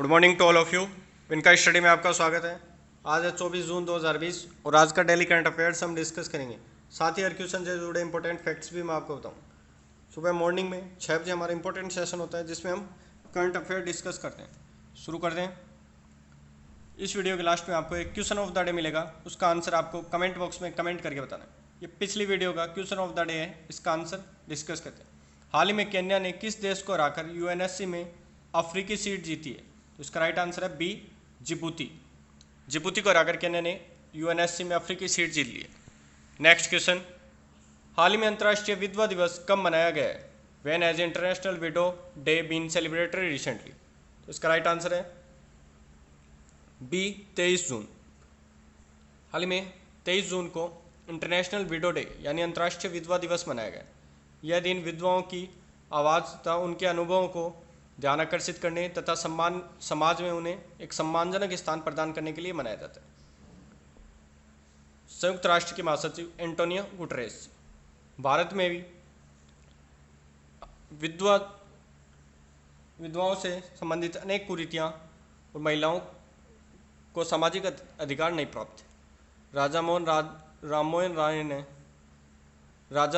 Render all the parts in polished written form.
Good morning to all of you. इनका study में आपका स्वागत है। आज है 24 जून 2020 और आज का डेली करंट अफेयर्स हम डिस्कस करेंगे। साथ ही हर क्वेश्चन से जुड़े इंपॉर्टेंट फैक्ट्स भी मैं आपको बताऊँ। सुबह मॉर्निंग में 6 बजे हमारा इंपॉर्टेंट सेशन होता है जिसमें हम करंट अफेयर डिस्कस करते हैं। शुरू करते हैं। इस वीडियो के लास्ट में आपको एक क्वेश्चन ऑफ द डे मिलेगा, उसका आंसर आपको कमेंट बॉक्स में कमेंट करके बताना है। ये पिछली वीडियो का क्वेश्चन ऑफ द डे है, इसका आंसर डिस्कस करते हैं। हाल ही में केन्या ने किस देश को हराकर यूएनएससी में अफ्रीकी सीट जीती है? तो इसका राइट आंसर है बी, जिबूती। जिबूती को हराकर केन्या ने यूएनएससी में अफ्रीकी सीट जीत ली है। नेक्स्ट क्वेश्चन, हाल ही में अंतर्राष्ट्रीय विधवा दिवस कब मनाया गया है? When has International Widow Day been celebrated recently? तो इसका राइट आंसर है बी, 23 जून। हाल ही में 23 जून को इंटरनेशनल विडो डे यानी अंतर्राष्ट्रीय विधवा दिवस मनाया गया। यह दिन विधवाओं की आवाज़ तथा उनके अनुभवों को ध्यान आकर्षित करने तथा समाज में उन्हें एक सम्मानजनक स्थान प्रदान करने के लिए मनाया जाता है। संयुक्त राष्ट्र के महासचिव एंटोनियो गुटरेस, भारत में भी विधवाओं से संबंधित अनेक कुरीतियाँ और महिलाओं को सामाजिक अधिकार नहीं प्राप्त थे। राजा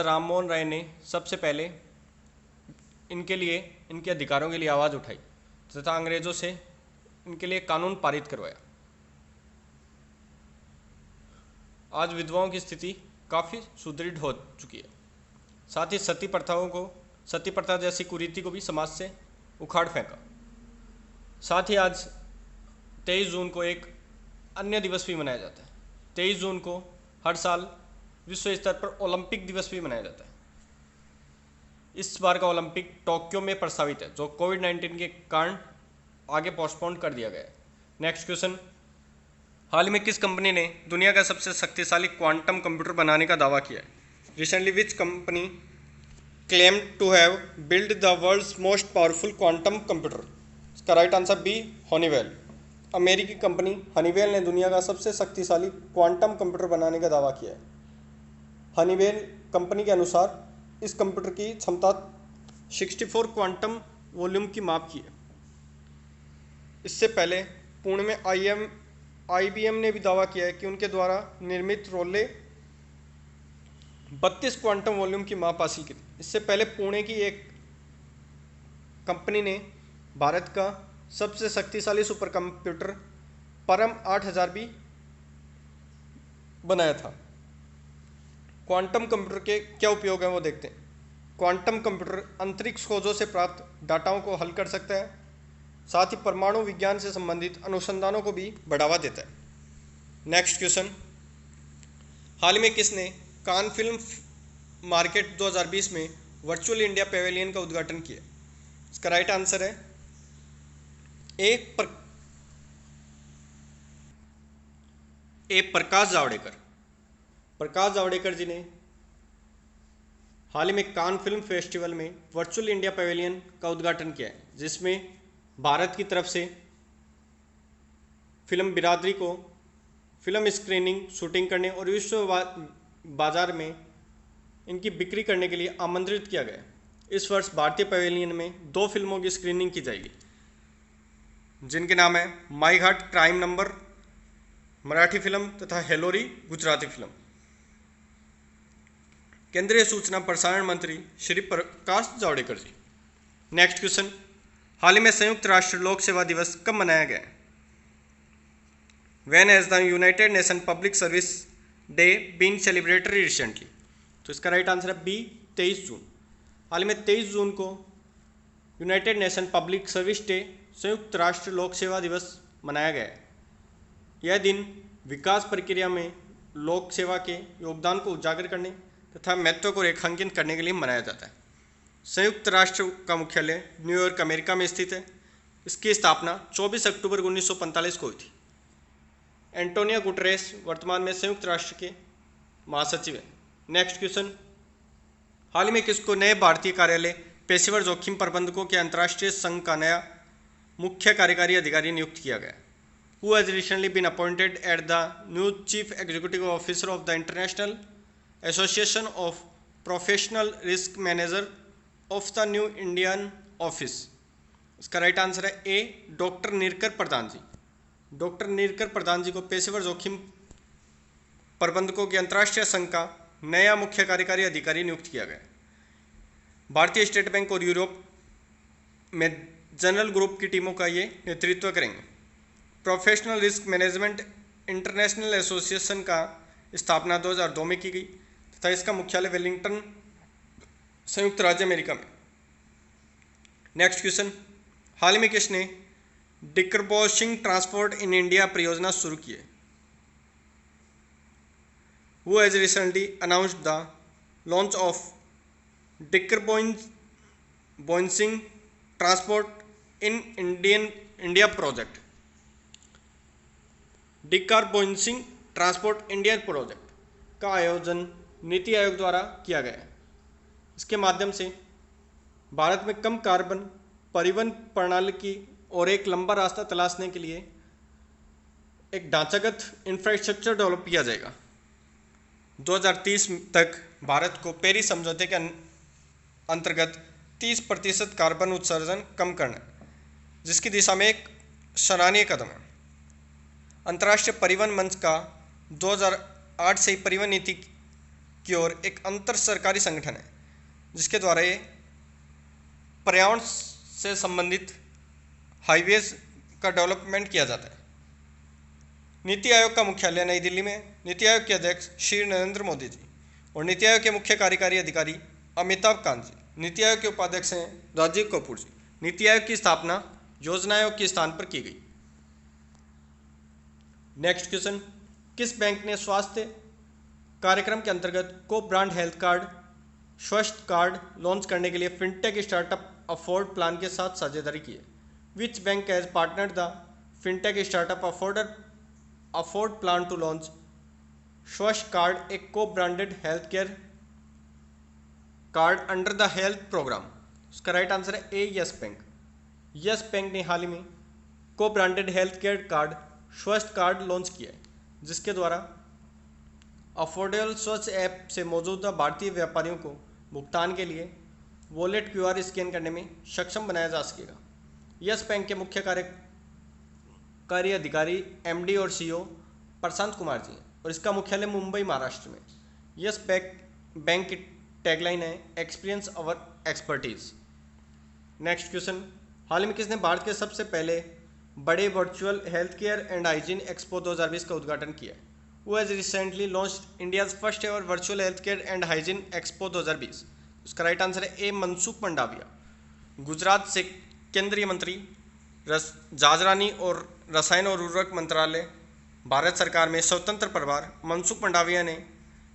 राम मोहन राय ने सबसे पहले इनके अधिकारों के लिए आवाज़ उठाई तथा अंग्रेज़ों से इनके लिए कानून पारित करवाया। आज विधवाओं की स्थिति काफ़ी सुदृढ़ हो चुकी है। साथ ही सती प्रथा जैसी कुरीति को भी समाज से उखाड़ फेंका। साथ ही आज 23 जून को एक अन्य दिवस भी मनाया जाता है। 23 जून को हर साल विश्व स्तर पर ओलंपिक दिवस भी मनाया जाता है। इस बार का ओलंपिक टोक्यो में प्रस्तावित है, जो कोविड-19 के कारण आगे पोस्टपोन कर दिया गया है। नेक्स्ट क्वेश्चन, हाल ही में किस कंपनी ने दुनिया का सबसे शक्तिशाली क्वांटम कंप्यूटर बनाने का दावा किया है? Recently which company claim to have build the world's most powerful quantum computer? इसका राइट आंसर बी, हनीवेल। अमेरिकी कंपनी हनीवेल ने दुनिया का सबसे शक्तिशाली क्वांटम कंप्यूटर बनाने का दावा किया है। हनीवेल कंपनी के अनुसार इस कंप्यूटर की क्षमता 64 क्वांटम वॉल्यूम की माप की है। इससे पहले पुणे में IBM ने भी दावा किया है कि उनके द्वारा निर्मित रोले 32 क्वांटम वॉल्यूम की माप हासिल की। इससे पहले पुणे की एक कंपनी ने भारत का सबसे शक्तिशाली सुपर कंप्यूटर परम 8000 भी बनाया था। क्वांटम कंप्यूटर के क्या उपयोग हैं वो देखते हैं। क्वांटम कंप्यूटर अंतरिक्ष खोजों से प्राप्त डाटाओं को हल कर सकता है, साथ ही परमाणु विज्ञान से संबंधित अनुसंधानों को भी बढ़ावा देता है। नेक्स्ट क्वेश्चन, हाल ही में किसने कान फिल्म मार्केट 2020 में वर्चुअल इंडिया पेवेलियन का उद्घाटन किया? इसका राइट आंसर है प्रकाश जावड़ेकर। प्रकाश जावड़ेकर जी ने हाल ही में कान फिल्म फेस्टिवल में वर्चुअल इंडिया पेवेलियन का उद्घाटन किया है, जिसमें भारत की तरफ से फिल्म बिरादरी को फिल्म स्क्रीनिंग, शूटिंग करने और विश्व बाजार में इनकी बिक्री करने के लिए आमंत्रित किया गया। इस वर्ष भारतीय पेवेलियन में 2 फिल्मों की स्क्रीनिंग की जाएगी, जिनके नाम है Mai Ghat Crime Number Marathi film तथा हेलोरी गुजराती फिल्म। केंद्रीय सूचना प्रसारण मंत्री श्री प्रकाश जावड़ेकर जी। नेक्स्ट क्वेश्चन, हाल ही में संयुक्त राष्ट्र लोक सेवा दिवस कब मनाया गया? When has the United Nation Public Service Day been celebrated recently? तो इसका राइट आंसर है बी, 23 जून। हाल ही में 23 जून को United Nation Public Service Day संयुक्त राष्ट्र लोक सेवा दिवस मनाया गया है। यह दिन विकास प्रक्रिया में लोक सेवा के योगदान को उजागर करने तथा महत्व को रेखांकित करने के लिए मनाया जाता है। संयुक्त राष्ट्र का मुख्यालय न्यूयॉर्क, अमेरिका में स्थित है। इसकी स्थापना 24 अक्टूबर 1945 को हुई थी। एंटोनियो गुटरेस वर्तमान में संयुक्त राष्ट्र के महासचिव हैं। नेक्स्ट क्वेश्चन, हाल ही में किसको नए भारतीय कार्यालय पेशेवर जोखिम प्रबंधकों के अंतर्राष्ट्रीय संघ का नया मुख्य कार्यकारी अधिकारी नियुक्त किया गया? Who has recently been appointed as the new Chief Executive Officer of the International Association of Professional Risk Manager of the New Indian Office? इसका राइट आंसर है ए, डॉक्टर नीरकर प्रधान जी। डॉक्टर नीरकर प्रधान जी को पेशेवर जोखिम प्रबंधकों के अंतर्राष्ट्रीय संघ का नया मुख्य कार्यकारी अधिकारी नियुक्त किया गया। भारतीय स्टेट बैंक और यूरोप में जनरल ग्रुप की टीमों का ये नेतृत्व करेंगे। Professional risk management international association का स्थापना 2002 में की गई तथा इसका मुख्यालय वेलिंगटन, संयुक्त राज्य अमेरिका में। नेक्स्ट क्वेश्चन, हाल में किसने डिकर्बोशिंग ट्रांसपोर्ट इन इंडिया परियोजना शुरू की है? Who has recently announced the launch of decarbonizing transport in India project? Decarbonising transport India project का आयोजन नीति आयोग द्वारा किया गया है। इसके माध्यम से भारत में कम कार्बन परिवहन प्रणाली की और एक लंबा रास्ता तलाशने के लिए एक ढांचागत इंफ्रास्ट्रक्चर डेवलप किया जाएगा। 2030 तक भारत को पेरिस समझौते के अंतर्गत 30% कार्बन उत्सर्जन कम करना है, जिसकी दिशा में एक सराहनीय कदम है। अंतर्राष्ट्रीय परिवहन मंच का 2008 से ही परिवहन नीति की ओर एक अंतर सरकारी संगठन है, जिसके द्वारा ये पर्यावरण से संबंधित हाईवेज का डेवलपमेंट किया जाता है। नीति आयोग का मुख्यालय नई दिल्ली में। नीति आयोग के अध्यक्ष श्री नरेंद्र मोदी जी और नीति आयोग के मुख्य कार्यकारी अधिकारी अमिताभ कांत जी। नीति आयोग के उपाध्यक्ष हैं राजीव कपूर जी। नीति आयोग की स्थापना योजना आयोग के स्थान पर की गई। नेक्स्ट क्वेश्चन, किस बैंक ने स्वास्थ्य कार्यक्रम के अंतर्गत को brand health card Swasth card launch करने के लिए फिनटेक स्टार्टअप अफोर्ड प्लान के साथ साझेदारी की है? Which bank has partnered the fintech startup Affordplan to launch Swasth card, a co branded health care card under the health programme? उसका right answer है A, Yes Bank. Yes Bank ने हाल ही में co branded health care card Swasth card launch किया है, जिसके द्वारा अफोर्डेबल स्वच्छ ऐप से मौजूदा भारतीय व्यापारियों को भुगतान के लिए वॉलेट QR स्कैन करने में सक्षम बनाया जा सकेगा। यस बैंक के मुख्य कार्यकारी अधिकारी MD और CEO प्रशांत कुमार जी हैं और इसका मुख्यालय मुंबई, महाराष्ट्र में। यस बैंक की टैगलाइन है एक्सपीरियंस अवर एक्सपर्टीज। नेक्स्ट क्वेश्चन, हाल में किसने भारत के सबसे पहले बड़े virtual health care and hygiene expo 2020 का उद्घाटन किया है? Who has recently launched India's first ever virtual healthcare and hygiene expo 2020? उसका राइट आंसर है ए, मनसुख मंडाविया। गुजरात से केंद्रीय मंत्री जाजरानी और रसायन और उर्वरक मंत्रालय, भारत सरकार में स्वतंत्र प्रभार मनसुख मंडाविया ने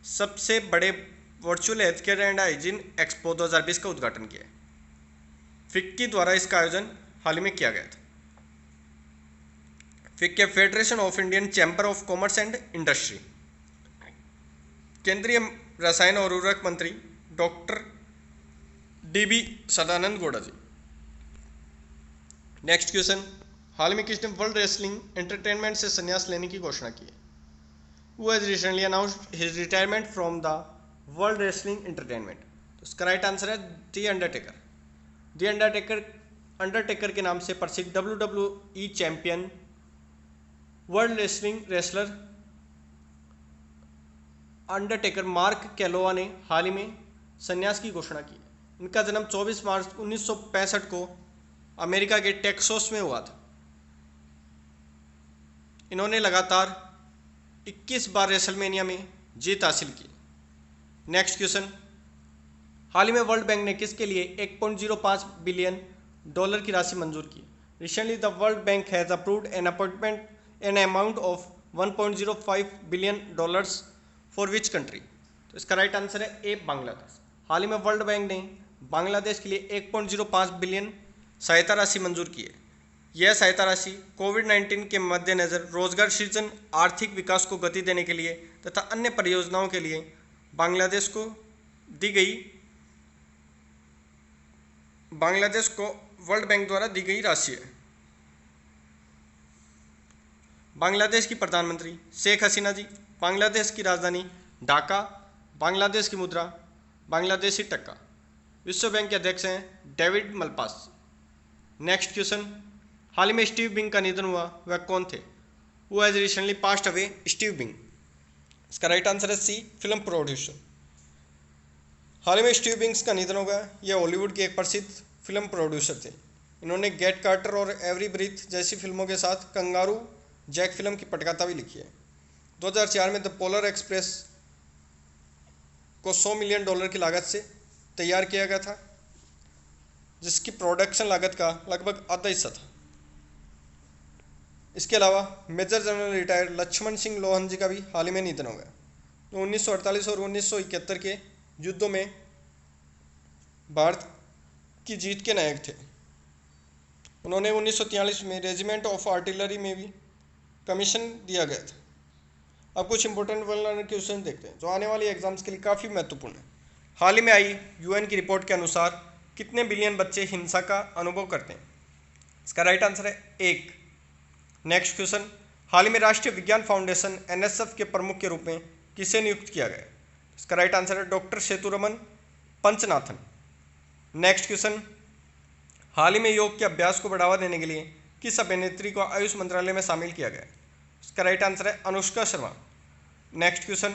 सबसे बड़े virtual healthcare and hygiene expo 2020 का उद्घाटन किया है। फिक्की द्वारा इसका आयोजन हाल ही में किया गया था। FICCI federation of Indian chamber of commerce and industry. केंद्रीय रसायन और उर्वरक मंत्री डॉक्टर DB सदानंद गौड़ा जी। नेक्स्ट क्वेश्चन, हाल में किसने वर्ल्ड रेसलिंग एंटरटेनमेंट से संन्यास लेने की घोषणा की है? Who has recently announced his retirement from the world wrestling entertainment? तो इसका राइट आंसर है दी अंडरटेकर। दी अंडरटेकर के नाम से प्रसिद्ध WWE champion world wrestling wrestler Undertaker Mark Calaway ने हाल ही में संन्यास की घोषणा की। इनका जन्म 24 मार्च 1965 को अमेरिका के टेक्सास में हुआ था। इन्होंने लगातार 21 बार रेसलमेनिया में जीत हासिल की। नेक्स्ट क्वेश्चन, हाल ही में वर्ल्ड बैंक ने किसके लिए 1.05 बिलियन डॉलर की राशि मंजूर की? Recently the world bank has approved an amount of 1.05 billion dollars for which country? तो इसका राइट आंसर है ए, बांग्लादेश। हाल ही में वर्ल्ड बैंक ने बांग्लादेश के लिए 1.05 बिलियन सहायता राशि मंजूर की है। यह सहायता राशि कोविड-19 के मद्देनज़र रोजगार सृजन, आर्थिक विकास को गति देने के लिए तथा अन्य परियोजनाओं के लिए बांग्लादेश को दी गई। बांग्लादेश को वर्ल्ड बैंक द्वारा दी गई राशि है। बांग्लादेश की प्रधानमंत्री शेख हसीना जी, बांग्लादेश की राजधानी ढाका, बांग्लादेश की मुद्रा बांग्लादेशी टक्का। विश्व बैंक के अध्यक्ष हैं डेविड मलपास। नेक्स्ट क्वेश्चन, हाल ही में स्टीव बिंग का निधन हुआ, वह कौन थे? Who has recently passed away Steve Bing? इसका राइट आंसर है सी, फिल्म प्रोड्यूसर। हाल ही में स्टीव बिंग्स का निधन हो गया। यह हॉलीवुड के एक प्रसिद्ध फिल्म प्रोड्यूसर थे। इन्होंने गेट कार्टर और एवरी ब्रीथ जैसी फिल्मों के साथ कंगारू जैक फिल्म की पटकथा भी लिखी है। 2004 में द पोलर एक्सप्रेस को $100 मिलियन की लागत से तैयार किया गया था, जिसकी प्रोडक्शन लागत का लगभग आधा हिस्सा था। इसके अलावा major general retired Laxman Singh Lohan ji का भी हाल ही में निधन हो गया, जो 1948 और 1971 के युद्धों में भारत की जीत के नायक थे। उन्होंने 1943 में रेजिमेंट ऑफ आर्टिलरी में भी कमीशन दिया गया था। अब कुछ इंपॉर्टेंट वेल क्वेश्चन देखते हैं जो आने वाली एग्जाम्स के लिए काफ़ी महत्वपूर्ण है। हाल ही में आई यूएन की रिपोर्ट के अनुसार कितने बिलियन बच्चे हिंसा का अनुभव करते हैं? इसका राइट आंसर है 1। नेक्स्ट क्वेश्चन, हाल ही में राष्ट्रीय विज्ञान फाउंडेशन एनएसएफ के प्रमुख के रूप में किसे नियुक्त किया गया? इसका राइट आंसर है doctor Sethuraman Panchanathan. Next question, हाल ही में योग के अभ्यास को बढ़ावा देने के लिए किस अभिनेत्री को आयुष मंत्रालय में शामिल किया गया? इसका राइट आंसर है Anushka Sharma. Next question,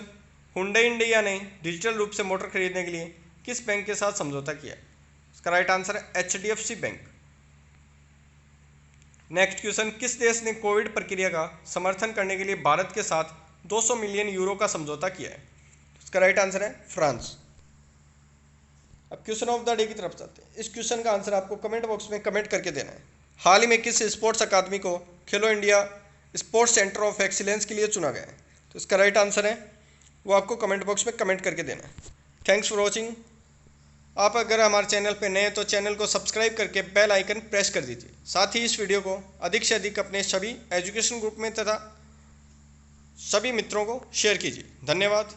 Hyundai India ने डिजिटल रूप से मोटर खरीदने के लिए किस बैंक के साथ समझौता किया? इसका राइट आंसर है HDFC बैंक। नेक्स्ट क्वेश्चन, किस देश ने कोविड प्रक्रिया का समर्थन करने के लिए भारत के साथ 200 मिलियन यूरो का समझौता किया है? इसका राइट आंसर है फ्रांस। अब क्वेश्चन ऑफ द डे की तरफ चलते हैं। इस क्वेश्चन का आंसर आपको कमेंट बॉक्स में कमेंट करके देना है। हाल ही में किस स्पोर्ट्स अकादमी को खेलो India sports centre of excellence के लिए चुना गया है? तो इसका राइट आंसर है वो आपको कमेंट बॉक्स में कमेंट करके देना है। Thanks for watching. आप अगर हमारे चैनल पर नए हैं तो चैनल को सब्सक्राइब करके बेल आइकन प्रेस कर दीजिए। साथ ही इस वीडियो को अधिक से अधिक अपने सभी एजुकेशन ग्रुप में तथा सभी मित्रों को शेयर कीजिए। धन्यवाद।